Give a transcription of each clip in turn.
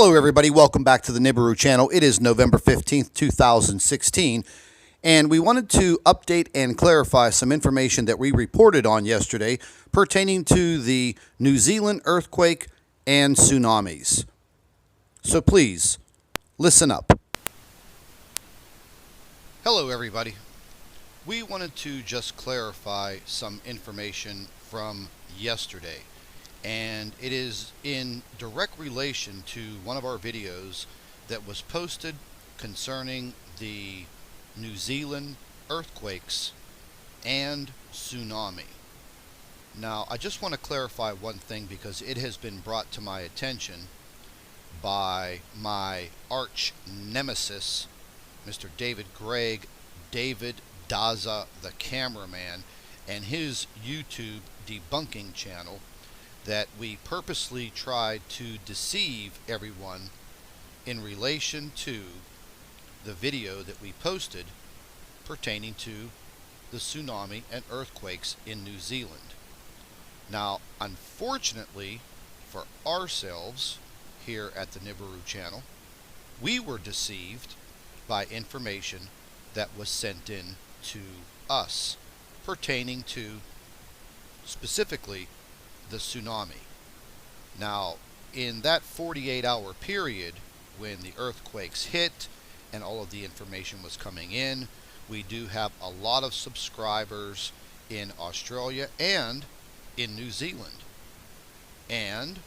Hello everybody, welcome back to the Nibiru channel. It is November 15th, 2016, and we wanted to update and clarify some information that we reported on yesterday pertaining to the New Zealand earthquake and tsunamis. So please, listen up. Hello everybody. We wanted to just clarify some information from yesterday. And it is in direct relation to one of our videos that was posted concerning the New Zealand earthquakes and tsunami. Now, I just want to clarify one thing because it has been brought to my attention by my arch nemesis, Mr. David Gregg, David DAZZA the Cameraman, and his YouTube debunking channel, that we purposely tried to deceive everyone in relation to the video that we posted pertaining to the tsunami and earthquakes in New Zealand. Now, unfortunately for ourselves here at the Nibiru channel, we were deceived by information that was sent in to us pertaining to specifically the tsunami. Now, in that 48-hour period when the earthquakes hit and all of the information was coming in, we do have a lot of subscribers in Australia and in New Zealand. And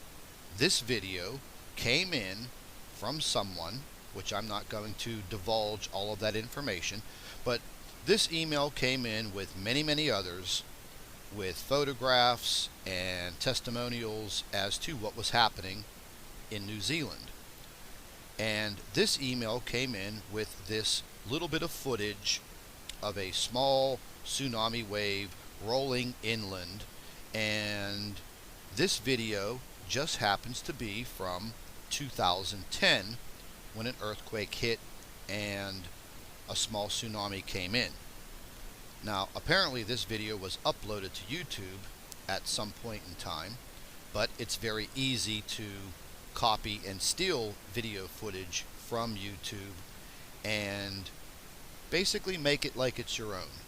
this video came in from someone, which I'm not going to divulge all of that information, but this email came in with many others with photographs and testimonials as to what was happening in New Zealand. And this email came in with this little bit of footage of a small tsunami wave rolling inland, and this video just happens to be from 2010 when an earthquake hit and a small tsunami came in. Now, apparently this video was uploaded to YouTube at some point in time, but it's very easy to copy and steal video footage from YouTube and basically make it like it's your own.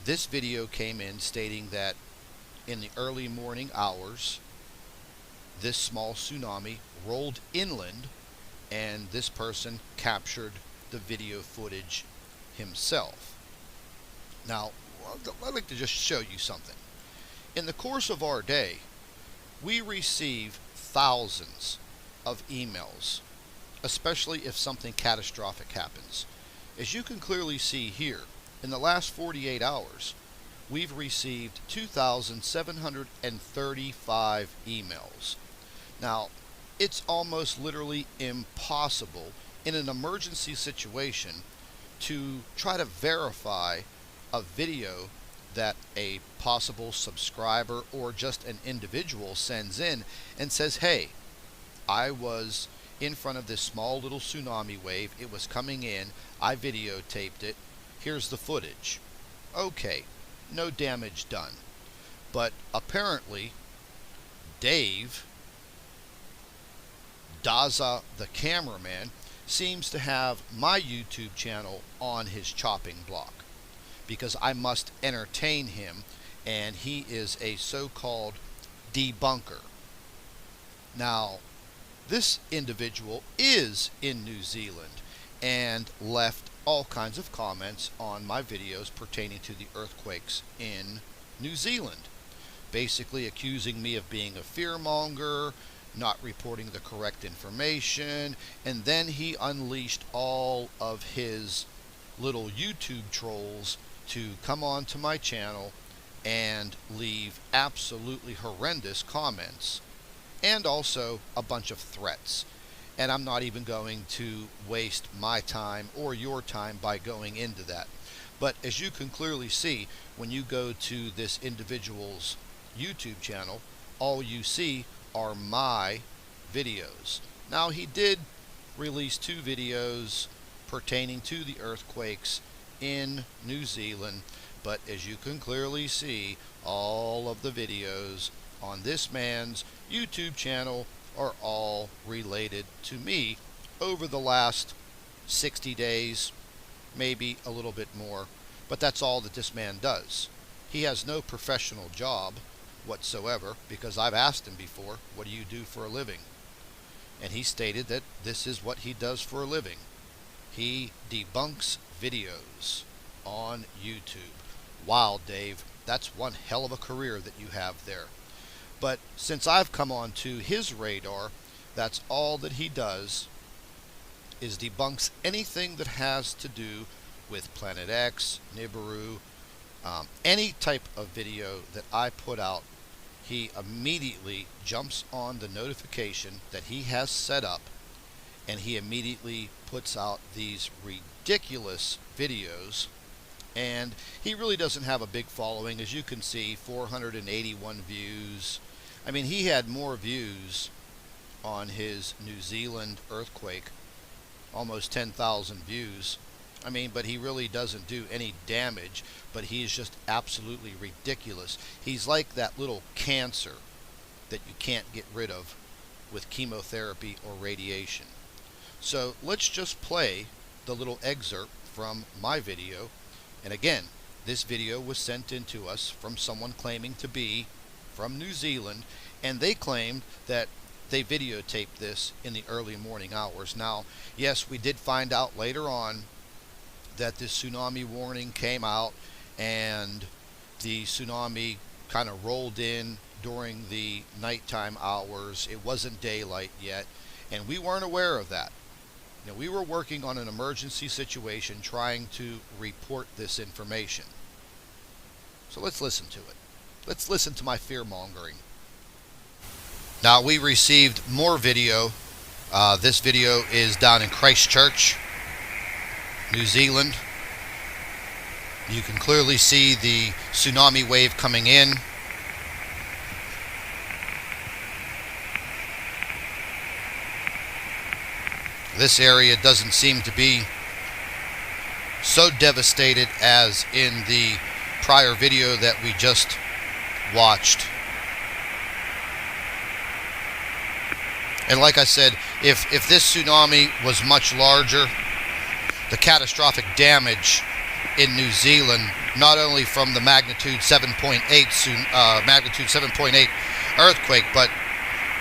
This video came in stating that in the early morning hours, this small tsunami rolled inland, and this person captured the video footage himself. Now, I'd like to just show you something. In the course of our day, we receive thousands of emails, especially if something catastrophic happens. As you can clearly see here, in the last 48 hours, we've received 2,735 emails. Now, it's almost literally impossible in an emergency situation to try to verify a video that a possible subscriber or just an individual sends in and says, hey, I was in front of this small little tsunami wave, it was coming in, I videotaped it, here's the footage. Okay, no damage done. But apparently Dave DAZZA the Cameraman seems to have my YouTube channel on his chopping block, because I must entertain him, and he is a so-called debunker. Now, this individual is in New Zealand and left all kinds of comments on my videos pertaining to the earthquakes in New Zealand, basically accusing me of being a fearmonger, not reporting the correct information, and then he unleashed all of his little YouTube trolls to come on to my channel and leave absolutely horrendous comments, and also a bunch of threats. And I'm not even going to waste my time or your time by going into that. But as you can clearly see, when you go to this individual's YouTube channel, all you see are my videos. Now, he did release 2 videos pertaining to the earthquakes in New Zealand, but as you can clearly see, all of the videos on this man's YouTube channel are all related to me over the last 60 days, maybe a little bit more. But that's all that this man does. He has no professional job whatsoever, because I've asked him before, what do you do for a living? And he stated that this is what he does for a living. He debunks videos on YouTube. Wow, Dave, that's one hell of a career that you have there. But since I've come onto his radar, that's all that he does, is debunks anything that has to do with Planet X, Nibiru, any type of video that I put out. He immediately jumps on the notification that he has set up, and he immediately puts out these ridiculous videos. And he really doesn't have a big following. As you can see, 481 views. I mean, he had more views on his New Zealand earthquake, almost 10,000 views. I mean, but he really doesn't do any damage, but he is just absolutely ridiculous. He's like that little cancer that you can't get rid of with chemotherapy or radiation. So let's just play the little excerpt from my video. And again, this video was sent in to us from someone claiming to be from New Zealand, and they claimed that they videotaped this in the early morning hours. Now, yes, we did find out later on that this tsunami warning came out, and the tsunami kind of rolled in during the nighttime hours. It wasn't daylight yet, and we weren't aware of that. You know, we were working on an emergency situation trying to report this information. So let's listen to it. Let's listen to my fear-mongering. Now, we received more video. This video is down in Christchurch, New Zealand. You can clearly see the tsunami wave coming in. This area doesn't seem to be so devastated as in the prior video that we just watched. And like I said, if this tsunami was much larger, the catastrophic damage in New Zealand, not only from the magnitude 7.8 earthquake, but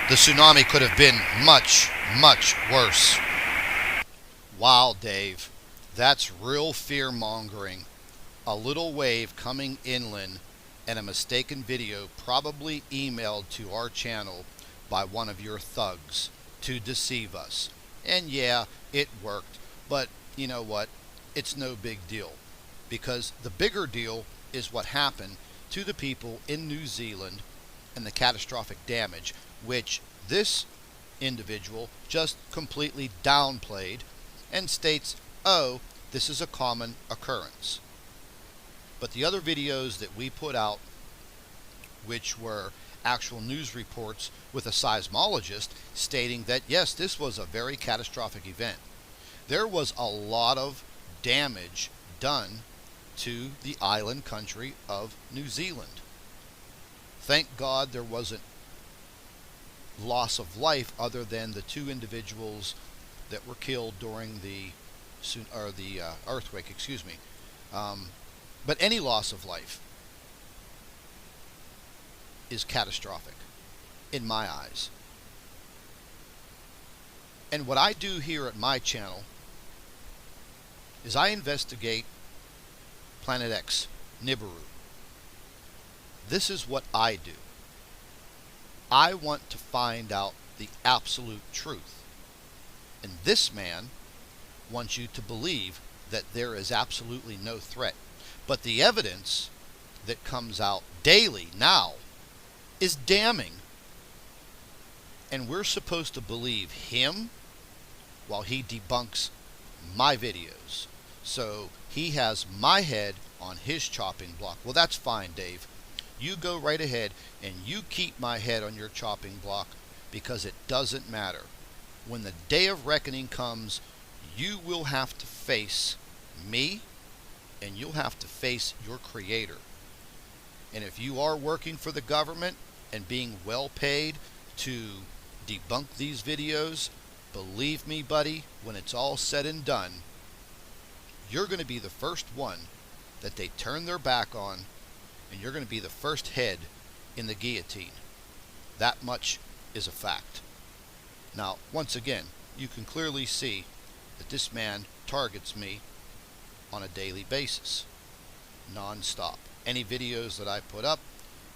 the tsunami could have been much, much worse. Wow, Dave, that's real fear-mongering. A little wave coming inland and a mistaken video probably emailed to our channel by one of your thugs to deceive us. And yeah, it worked, but you know what? It's no big deal, because the bigger deal is what happened to the people in New Zealand and the catastrophic damage, which this individual just completely downplayed and states, oh, this is a common occurrence. But the other videos that we put out, which were actual news reports with a seismologist stating that yes, this was a very catastrophic event. There was a lot of damage done to the island country of New Zealand. Thank God there wasn't loss of life other than the two individuals that were killed during the earthquake, excuse me. But any loss of life is catastrophic in my eyes. And what I do here at my channel is I investigate Planet X, Nibiru. This is what I do. I want to find out the absolute truth. And this man wants you to believe that there is absolutely no threat. But the evidence that comes out daily now is damning. And we're supposed to believe him while he debunks my videos. So he has my head on his chopping block. Well, that's fine, Dave. You go right ahead and you keep my head on your chopping block, because it doesn't matter. When the day of reckoning comes, you will have to face me, and you'll have to face your creator. And if you are working for the government and being well paid to debunk these videos, believe me, buddy, when it's all said and done, you're going to be the first one that they turn their back on, and you're going to be the first head in the guillotine. That much is a fact. Now, once again, you can clearly see that this man targets me on a daily basis, non-stop. Any videos that I put up,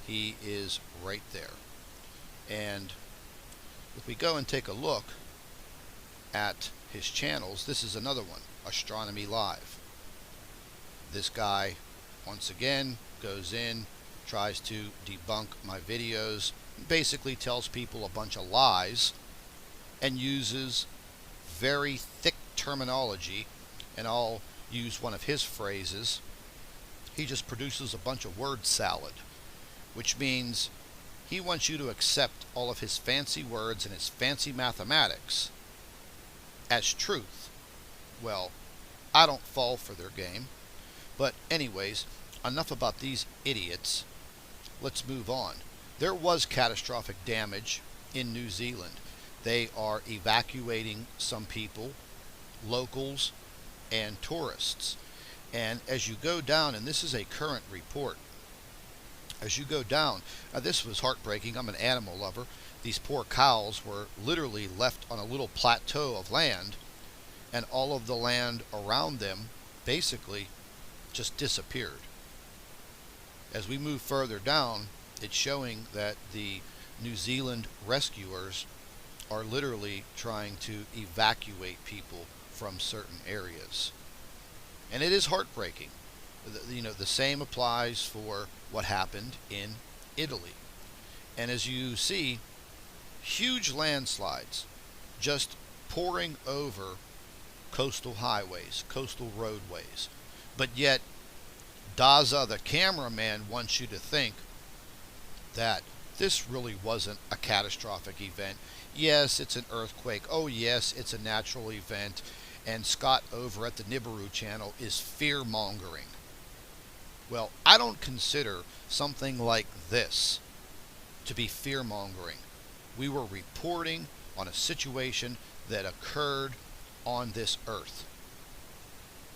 he is right there. And if we go and take a look at his channels, this is another one, Astronomy Live. This guy, once again, goes in, tries to debunk my videos, basically tells people a bunch of lies, and uses very thick terminology, and I'll use one of his phrases. He just produces a bunch of word salad, which means he wants you to accept all of his fancy words and his fancy mathematics as truth. Well, I don't fall for their game. But anyways, enough about these idiots. Let's move on. There was catastrophic damage in New Zealand. They are evacuating some people, locals, and tourists. And as you go down, and this is a current report, as you go down, this was heartbreaking. I'm an animal lover. These poor cows were literally left on a little plateau of land, and all of the land around them basically just disappeared. As we move further down, it's showing that the New Zealand rescuers are literally trying to evacuate people from certain areas. And it is heartbreaking. The same applies for what happened in Italy. And as you see, huge landslides just pouring over coastal highways, coastal roadways. But yet, DAZZA, the cameraman, wants you to think that this really wasn't a catastrophic event. Yes, it's an earthquake. Oh yes, it's a natural event. And Scott over at the Nibiru channel is fear-mongering. Well, I don't consider something like this to be fear-mongering. We were reporting on a situation that occurred on this Earth.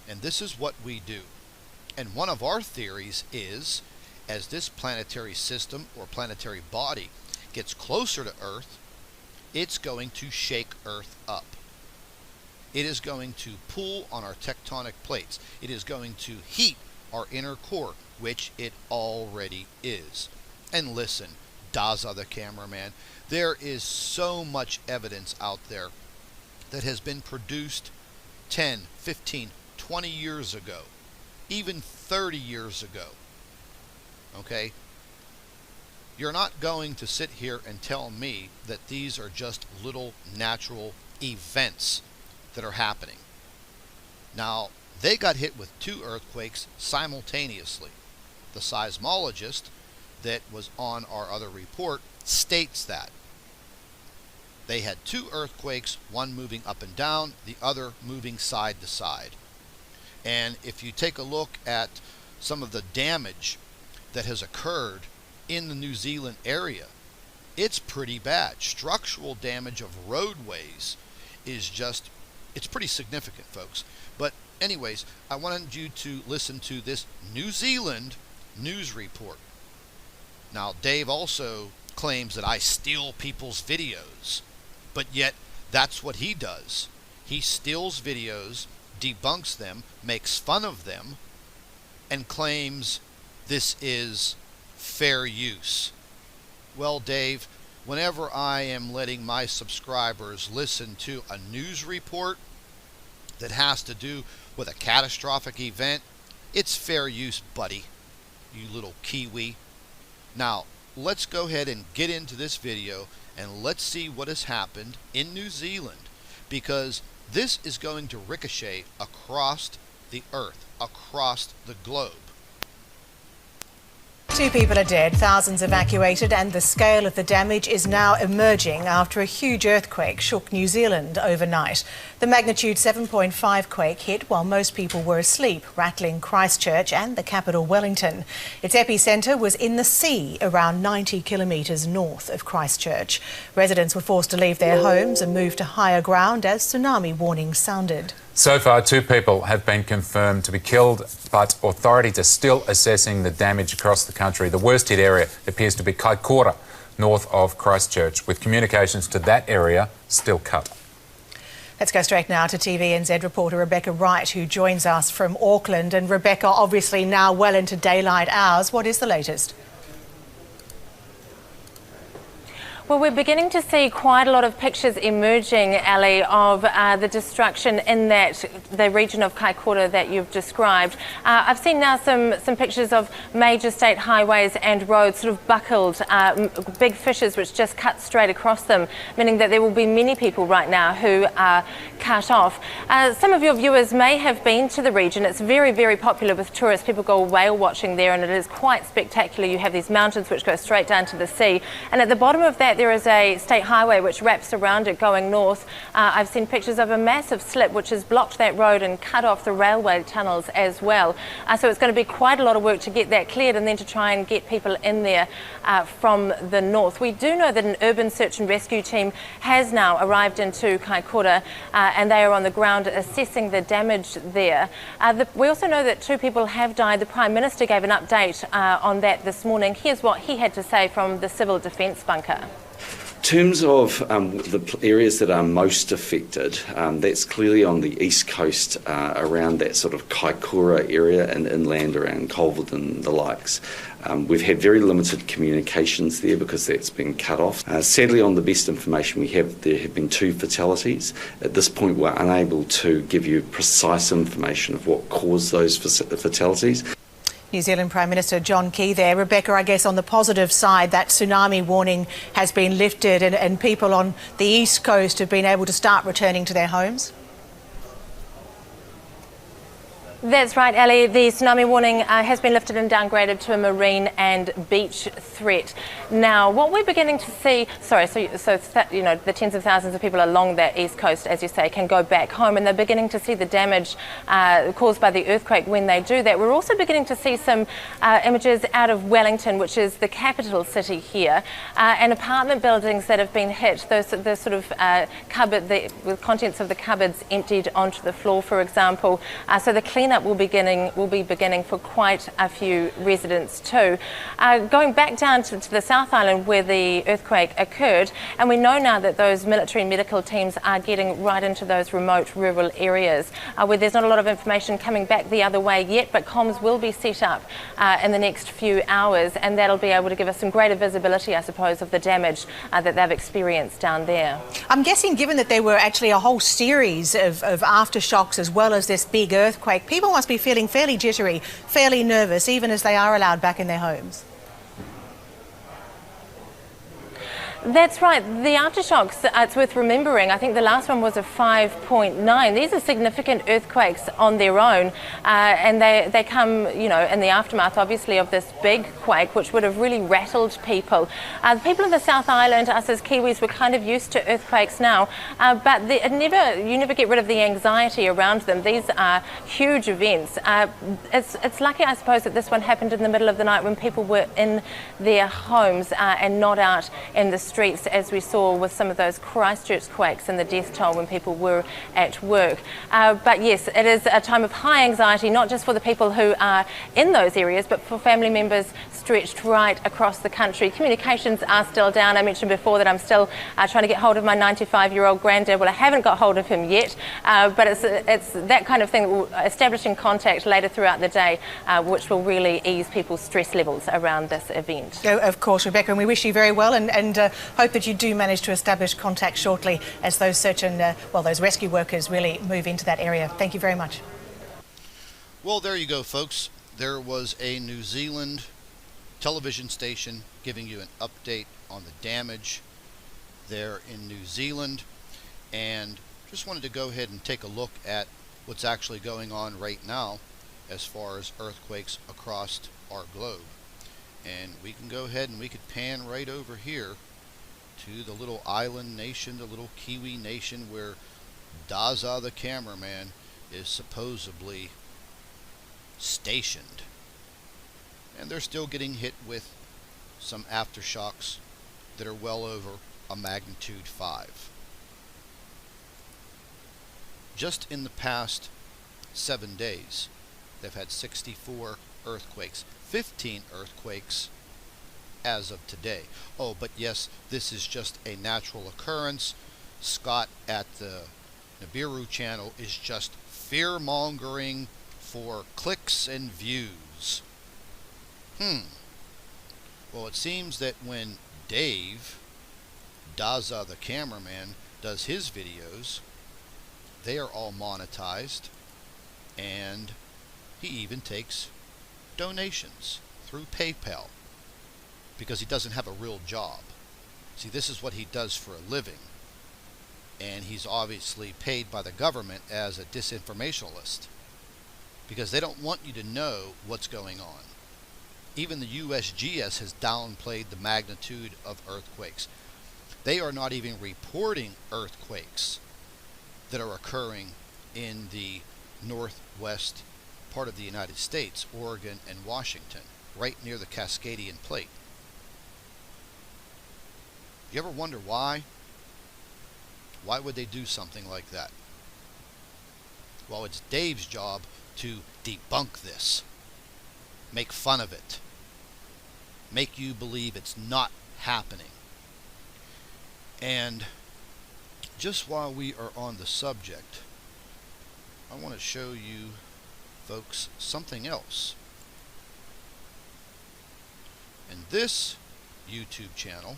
And this is what we do. And one of our theories is, as this planetary system or planetary body gets closer to Earth, it's going to shake Earth up. It is going to pull on our tectonic plates. It is going to heat our inner core, which it already is. And listen, DAZZA the cameraman, there is so much evidence out there that has been produced 10, 15, 20 years ago, even 30 years ago. Okay? You're not going to sit here and tell me that these are just little natural events that are happening. Now, they got hit with 2 earthquakes simultaneously. The seismologist that was on our other report states that. They had 2 earthquakes, one moving up and down, the other moving side to side. And if you take a look at some of the damage that has occurred in the New Zealand area, it's pretty bad. Structural damage of roadways is just, it's pretty significant, folks. But anyways, I wanted you to listen to this New Zealand news report. Now, Dave also claims that I steal people's videos, but yet that's what he does. He steals videos, debunks them, makes fun of them, and claims this is fair use. Well, Dave, whenever I am letting my subscribers listen to a news report that has to do with a catastrophic event, it's fair use, buddy, you little Kiwi. Now, let's go ahead and get into this video and let's see what has happened in New Zealand, because this is going to ricochet across the Earth, across the globe. 2 people are dead, thousands evacuated, and the scale of the damage is now emerging after a huge earthquake shook New Zealand overnight. The magnitude 7.5 quake hit while most people were asleep, rattling Christchurch and the capital Wellington. Its epicentre was in the sea, around 90 kilometres north of Christchurch. Residents were forced to leave their homes and move to higher ground as tsunami warnings sounded. So far, 2 people have been confirmed to be killed, but authorities are still assessing the damage across the country. The worst hit area appears to be Kaikoura, north of Christchurch, with communications to that area still cut. Let's go straight now to TVNZ reporter Rebecca Wright, who joins us from Auckland. And Rebecca, obviously now well into daylight hours. What is the latest? Well, we're beginning to see quite a lot of pictures emerging, Ali, of the destruction in the region of Kaikoura that you've described. I've seen now some pictures of major state highways and roads sort of buckled, big fissures which just cut straight across them, meaning that there will be many people right now who are cut off. Some of your viewers may have been to the region. It's very, very popular with tourists. People go whale watching there, and it is quite spectacular. You have these mountains which go straight down to the sea, and at the bottom of that there is a state highway which wraps around it going north. I've seen pictures of a massive slip which has blocked that road and cut off the railway tunnels as well. So it's going to be quite a lot of work to get that cleared and then to try and get people in there from the north. We do know that an urban search and rescue team has now arrived into Kaikoura and they are on the ground assessing the damage there. We also know that 2 people have died. The Prime Minister gave an update on that this morning. Here's what he had to say from the Civil Defence bunker. In terms of the areas that are most affected, that's clearly on the east coast around that sort of Kaikoura area and inland around Colvard and the likes. We've had very limited communications there because that's been cut off. Sadly, on the best information we have, there have been 2 fatalities. At this point, we're unable to give you precise information of what caused those fatalities. New Zealand Prime Minister John Key there. Rebecca, I guess on the positive side, that tsunami warning has been lifted and people on the east coast have been able to start returning to their homes? That's right, Ali. The tsunami warning has been lifted and downgraded to a marine and beach threat. Now, what we're beginning to see, you know, the tens of thousands of people along that east coast, as you say, can go back home, and they're beginning to see the damage caused by the earthquake when they do that. We're also beginning to see some images out of Wellington, which is the capital city here, and apartment buildings that have been hit. Those sort of the contents of the cupboards emptied onto the floor, for example. So the cleanup will be beginning for quite a few residents too. Going back down to the South Island where the earthquake occurred, and we know now that those military medical teams are getting right into those remote rural areas where there's not a lot of information coming back the other way yet, but comms will be set up in the next few hours, and that'll be able to give us some greater visibility, I suppose, of the damage that they've experienced down there. I'm guessing, given that there were actually a whole series of aftershocks as well as this big earthquake, people must be feeling fairly jittery, fairly nervous, even as they are allowed back in their homes. That's right. The aftershocks, it's worth remembering, I think the last one was a 5.9. These are significant earthquakes on their own, and they come, you know, in the aftermath, obviously, of this big quake, which would have really rattled people. The people of the South Island, us as Kiwis, we're kind of used to earthquakes now, but you never get rid of the anxiety around them. These are huge events. It's lucky, I suppose, that this one happened in the middle of the night when people were in their homes and not out in the streets, as we saw with some of those Christchurch quakes and the death toll when people were at work. But yes, it is a time of high anxiety, not just for the people who are in those areas, but for family members stretched right across the country. Communications are still down. I mentioned before that I'm still trying to get hold of my 95-year-old granddad. Well, I haven't got hold of him yet, but it's that kind of thing, establishing contact later throughout the day, which will really ease people's stress levels around this event. Of course, Rebecca, and we wish you very well, and hope that you do manage to establish contact shortly as those search and, those rescue workers really move into that area. Thank you very much. Well, there you go, folks. There was a New Zealand television station giving you an update on the damage there in New Zealand, and just wanted to go ahead and take a look at what's actually going on right now as far as earthquakes across our globe. And we can go ahead and we could pan right over here to the little island nation, the little Kiwi nation where DAZZA the cameraman is supposedly stationed. And they're still getting hit with some aftershocks that are well over a magnitude 5. Just in the past 7 days, they've had 64 earthquakes, 15 earthquakes as of today. Oh, but yes, this is just a natural occurrence. Scott at the Nibiru channel is just fear-mongering for clicks and views. Well, it seems that when Dave, DAZZA the cameraman, does his videos, they are all monetized, and he even takes donations through PayPal because he doesn't have a real job. See, this is what he does for a living, and he's obviously paid by the government as a disinformationalist because they don't want you to know what's going on. Even the USGS has downplayed the magnitude of earthquakes. They are not even reporting earthquakes that are occurring in the northwest part of the United States, Oregon and Washington, right near the Cascadian Plate. You ever wonder why? Why would they do something like that? Well, it's Dave's job to debunk this, make fun of it, make you believe it's not happening. And just while we are on the subject, I want to show you folks something else. And this YouTube channel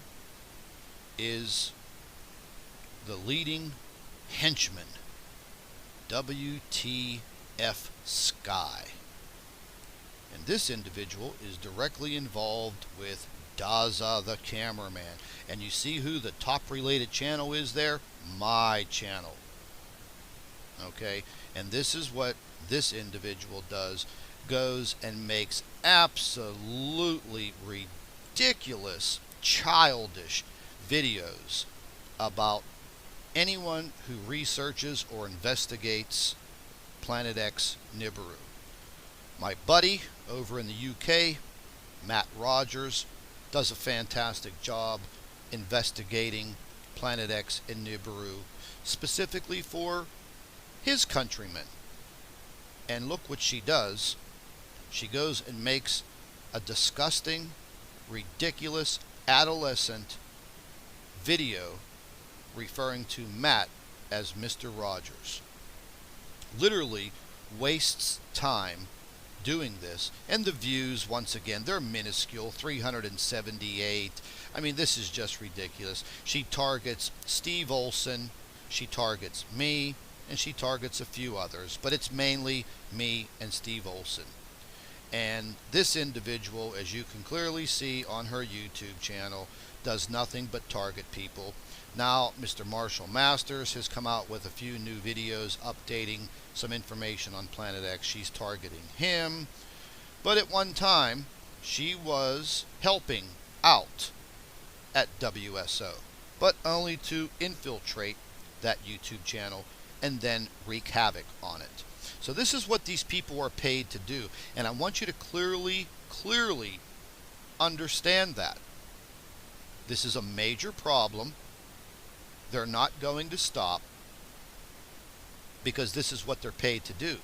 is the leading henchman, WTF Sky. And this individual is directly involved with DAZZA the cameraman. And you see who the top related channel is there? My channel. Okay, and this is what this individual does. Goes and makes absolutely ridiculous, childish videos about anyone who researches or investigates Planet X Nibiru. My buddy over in the UK, Matt Rogers, does a fantastic job investigating Planet X and Nibiru, specifically for his countrymen. And look what she does. She goes and makes a disgusting, ridiculous, adolescent video referring to Matt as Mr. Rogers. Literally wastes time doing this, and the views, once again, they're minuscule, 378. I mean, this is just ridiculous. She targets Steve Olson, she targets me, and she targets a few others, but it's mainly me and Steve Olson. And this individual, as you can clearly see on her YouTube channel, does nothing but target people. Now, Mr. Marshall Masters has come out with a few new videos updating some information on Planet X. She's targeting him. But at one time, she was helping out at WSO, but only to infiltrate that YouTube channel and then wreak havoc on it. So this is what these people are paid to do. And I want you to clearly understand that. This is a major problem. They're not going to stop because this is what they're paid to do.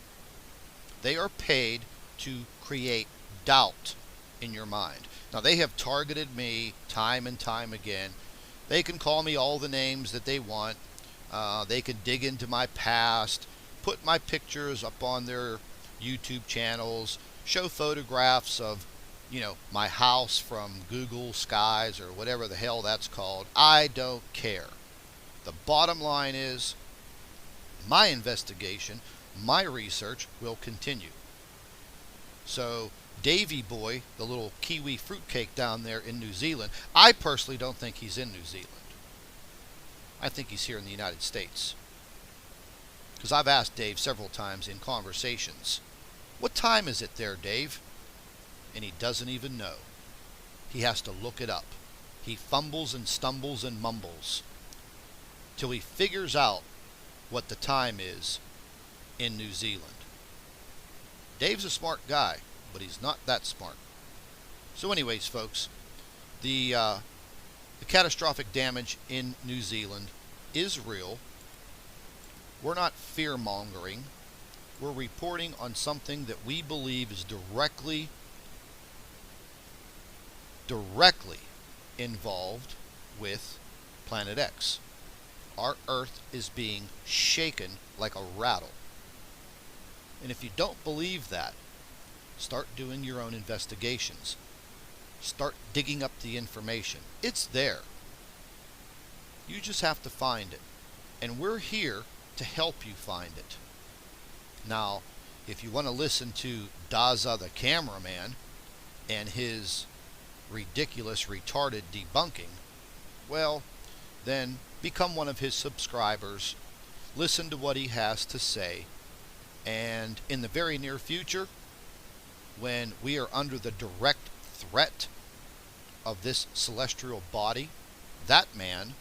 They are paid to create doubt in your mind. Now, they have targeted me time and time again. They can call me all the names that they want. They can dig into my past, put my pictures up on their YouTube channels, show photographs of, my house from Google Skies or whatever the hell that's called. I don't care. The bottom line is, my investigation, my research will continue. So, Davy Boy, the little Kiwi fruitcake down there in New Zealand, I personally don't think he's in New Zealand. I think he's here in the United States. Because I've asked Dave several times in conversations, what time is it there, Dave? And he doesn't even know. he has to look it up. He fumbles and stumbles and mumbles till he figures out what the time is in New Zealand. Dave's a smart guy, but he's not that smart. So anyways, folks, the catastrophic damage in New Zealand is real. We're not fear-mongering. We're reporting on something that we believe is directly involved with Planet X. Our Earth is being shaken like a rattle. And if you don't believe that, start doing your own investigations. Start digging up the information. It's there. You just have to find it. And we're here to help you find it. Now, if you want to listen to DAZZA the cameraman and his ridiculous, retarded debunking, well, then become one of his subscribers. Listen to what he has to say. And in the very near future, when we are under the direct threat of this celestial body, that man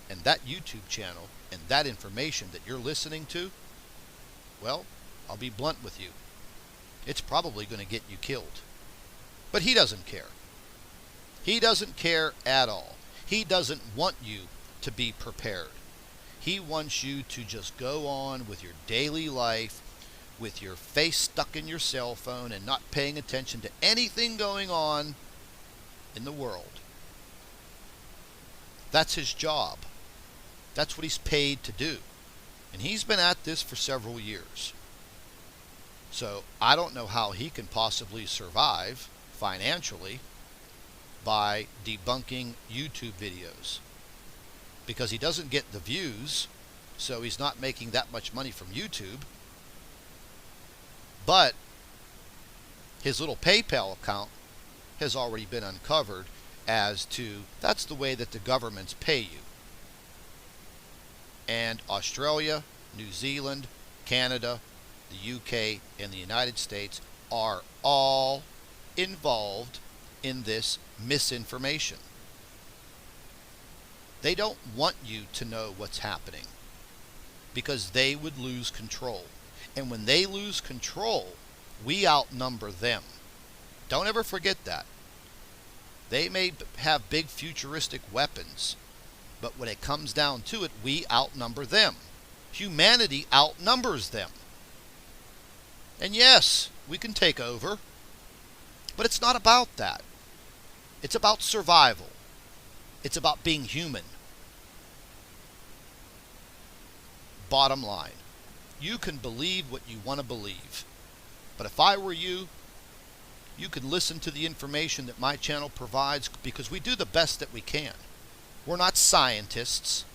and that YouTube channel and that information that you're listening to, well, I'll be blunt with you. It's probably going to get you killed. But he doesn't care. He doesn't care at all. He doesn't want you to be prepared. He wants you to just go on with your daily life with your face stuck in your cell phone and not paying attention to anything going on in the world. That's his job. That's what he's paid to do. And he's been at this for several years. So I don't know how he can possibly survive financially by debunking YouTube videos, because he doesn't get the views, so he's not making that much money from YouTube. But his little PayPal account has already been uncovered as to that's the way that the governments pay you. And Australia, New Zealand, Canada, the UK, and the United States are all involved in this misinformation. They don't want you to know what's happening because they would lose control. And when they lose control, we outnumber them. Don't ever forget that. They may have big futuristic weapons, but when it comes down to it, we outnumber them. Humanity outnumbers them. And yes, we can take over, but it's not about that. It's about survival. It's about being human. Bottom line. You can believe what you want to believe. But if I were you, you can listen to the information that my channel provides, because we do the best that we can. We're not scientists.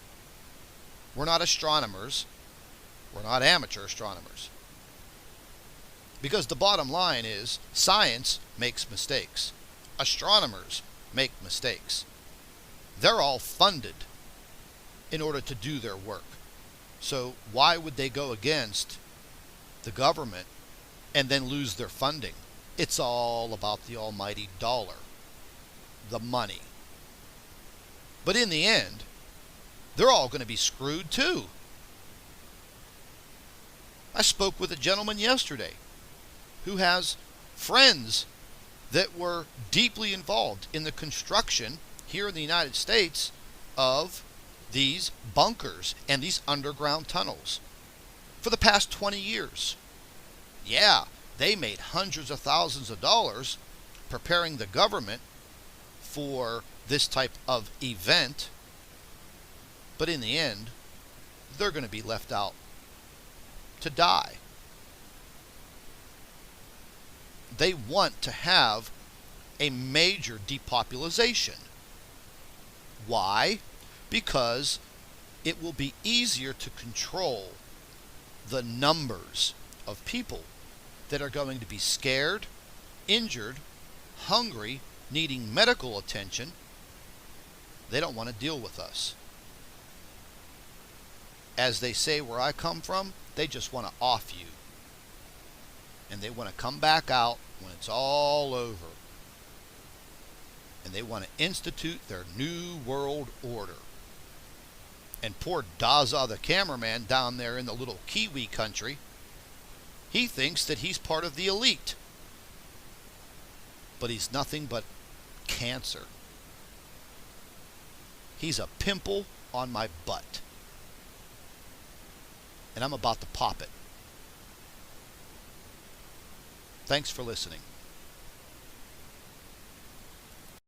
We're not astronomers. We're not amateur astronomers. Because the bottom line is, science makes mistakes. Astronomers make mistakes. They're all funded in order to do their work. So why would they go against the government and then lose their funding? It's all about the almighty dollar, the money. But in the end, they're all going to be screwed too. I spoke with a gentleman yesterday who has friends that were deeply involved in the construction here in the United States of these bunkers and these underground tunnels for the past 20 years. Yeah, they made hundreds of thousands of dollars preparing the government for this type of event, but in the end, they're going to be left out to die. They want to have a major depopulation. Why? Because it will be easier to control the numbers of people that are going to be scared, injured, hungry, needing medical attention. They don't want to deal with us. As they say where I come from, they just want to off you. And they want to come back out when it's all over. and they want to institute their new world order. And poor DAZZA, the cameraman down there in the little Kiwi country, he thinks that he's part of the elite. But he's nothing but cancer. He's a pimple on my butt. And I'm about to pop it. Thanks for listening.